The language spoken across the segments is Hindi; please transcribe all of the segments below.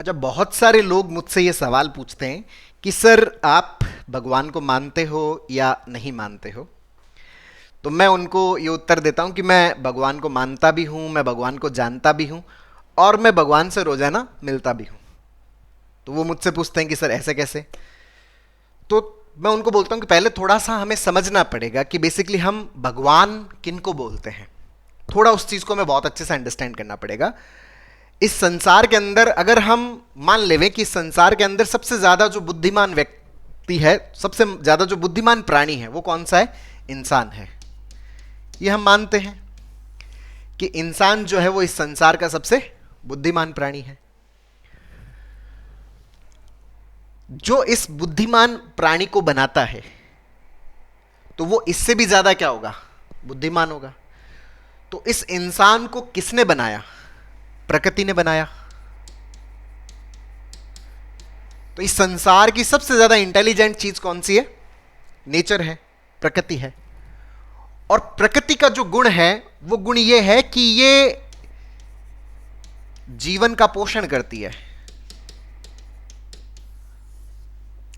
अच्छा, बहुत सारे लोग मुझसे ये सवाल पूछते हैं कि सर आप भगवान को मानते हो या नहीं मानते हो। तो मैं उनको ये उत्तर देता हूँ कि मैं भगवान को मानता भी हूँ, मैं भगवान को जानता भी हूँ और मैं भगवान से रोजाना मिलता भी हूँ। तो वो मुझसे पूछते हैं कि सर ऐसे कैसे। तो मैं उनको बोलता हूँ कि पहले थोड़ा सा हमें समझना पड़ेगा कि बेसिकली हम भगवान किनको बोलते हैं। थोड़ा उस चीज को हमें बहुत अच्छे से अंडरस्टैंड करना पड़ेगा। इस संसार के अंदर अगर हम मान लें कि इस संसार के अंदर सबसे ज्यादा जो बुद्धिमान व्यक्ति है, सबसे ज्यादा जो बुद्धिमान प्राणी है, वो कौन सा है? इंसान है। ये हम मानते हैं कि इंसान जो है वो इस संसार का सबसे बुद्धिमान प्राणी है। जो इस बुद्धिमान प्राणी को बनाता है तो वो इससे भी ज्यादा क्या होगा? बुद्धिमान होगा। तो इस इंसान को किसने बनाया? प्रकृति ने बनाया। तो इस संसार की सबसे ज्यादा इंटेलिजेंट चीज कौन सी है? नेचर है, प्रकृति है। और प्रकृति का जो गुण है वो गुण ये है कि ये जीवन का पोषण करती है,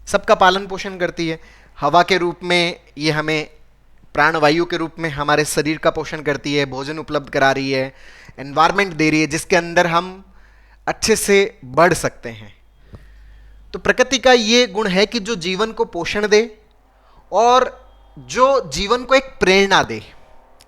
सबका पालन पोषण करती है। हवा के रूप में ये हमें प्राणवायु के रूप में हमारे शरीर का पोषण करती है, भोजन उपलब्ध करा रही है, एनवायरमेंट दे रही है जिसके अंदर हम अच्छे से बढ़ सकते हैं। तो प्रकृति का ये गुण है कि जो जीवन को पोषण दे और जो जीवन को एक प्रेरणा दे।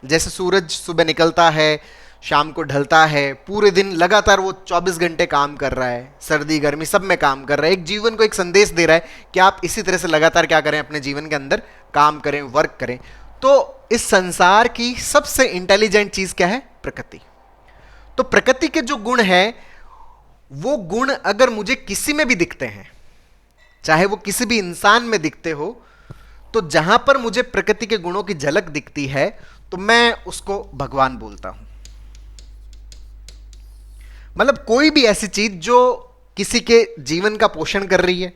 जैसे सूरज सुबह निकलता है, शाम को ढलता है, पूरे दिन लगातार वो 24 घंटे काम कर रहा है, सर्दी गर्मी सब में काम कर रहा है, एक जीवन को एक संदेश दे रहा है कि आप इसी तरह से लगातार क्या करें, अपने जीवन के अंदर काम करें, वर्क करें। तो इस संसार की सबसे इंटेलिजेंट चीज क्या है? प्रकृति। तो प्रकृति के जो गुण है वो गुण अगर मुझे किसी में भी दिखते हैं, चाहे वो किसी भी इंसान में दिखते हो, तो जहां पर मुझे प्रकृति के गुणों की झलक दिखती है तो मैं उसको भगवान बोलता हूं। मतलब कोई भी ऐसी चीज जो किसी के जीवन का पोषण कर रही है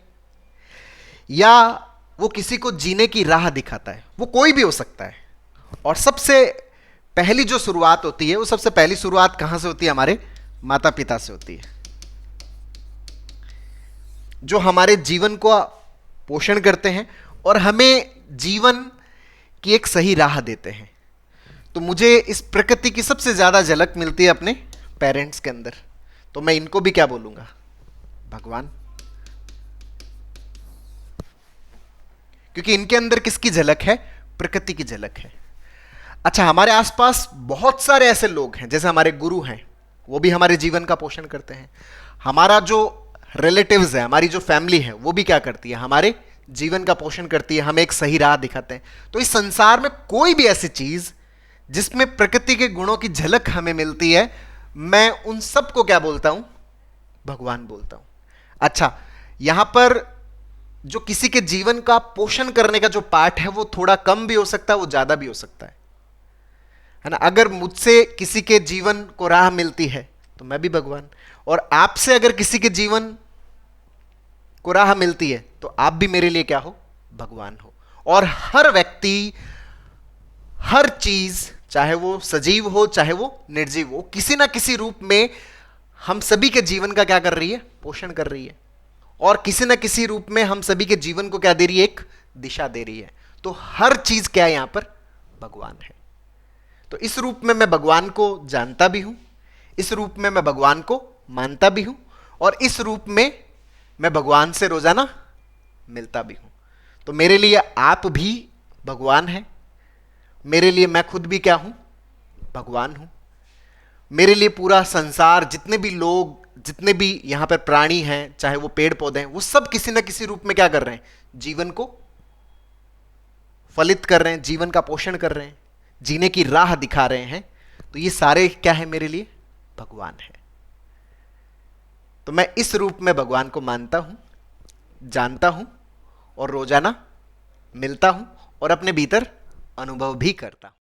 या वो किसी को जीने की राह दिखाता है, वो कोई भी हो सकता है। और सबसे पहली जो शुरुआत होती है, वो सबसे पहली शुरुआत कहां से होती है? हमारे माता पिता से होती है, जो हमारे जीवन को पोषण करते हैं और हमें जीवन की एक सही राह देते हैं। तो मुझे इस प्रकृति की सबसे ज्यादा झलक मिलती है अपने पेरेंट्स के अंदर। तो मैं इनको भी क्या बोलूंगा? भगवान। क्योंकि इनके अंदर किसकी झलक है? प्रकृति की झलक है। अच्छा, हमारे आसपास बहुत सारे ऐसे लोग हैं, जैसे हमारे गुरु हैं, वो भी हमारे जीवन का पोषण करते हैं। हमारा जो रिलेटिव्स है, हमारी जो फैमिली है, वो भी क्या करती है? हमारे जीवन का पोषण करती है, हमें एक सही राह दिखाते हैं। तो इस संसार में कोई भी ऐसी चीज जिसमें प्रकृति के गुणों की झलक हमें मिलती है, मैं उन सबको क्या बोलता हूं? भगवान बोलता हूं। अच्छा, यहां पर जो किसी के जीवन का पोषण करने का जो पार्ट है वो थोड़ा कम भी हो सकता है, वो ज्यादा भी हो सकता है ना। अगर मुझसे किसी के जीवन को राह मिलती है तो मैं भी भगवान, और आपसे अगर किसी के जीवन को राह मिलती है तो आप भी मेरे लिए क्या हो? भगवान हो। और हर व्यक्ति, हर चीज, चाहे वो सजीव हो चाहे वो निर्जीव हो, किसी ना किसी रूप में हम सभी के जीवन का क्या कर रही है? पोषण कर रही है। और किसी ना किसी रूप में हम सभी के जीवन को क्या दे रही है? एक दिशा दे रही है। तो हर चीज क्या है यहां पर? भगवान है। तो इस रूप में मैं भगवान को जानता भी हूं, इस रूप में मैं भगवान को मानता भी हूं, और इस रूप में मैं भगवान से रोजाना मिलता भी हूं। तो मेरे लिए आप भी भगवान हैं, मेरे लिए मैं खुद भी क्या हूं? भगवान हूं। मेरे लिए पूरा संसार, जितने भी लोग, जितने भी यहां पर प्राणी हैं, चाहे वो पेड़ पौधे हैं, वो सब किसी ना किसी रूप में क्या कर रहे हैं? जीवन को फलित कर रहे हैं, जीवन का पोषण कर रहे हैं, जीने की राह दिखा रहे हैं। तो ये सारे क्या है? मेरे लिए भगवान है। तो मैं इस रूप में भगवान को मानता हूं, जानता हूं और रोजाना मिलता हूं और अपने भीतर अनुभव भी करता हूं।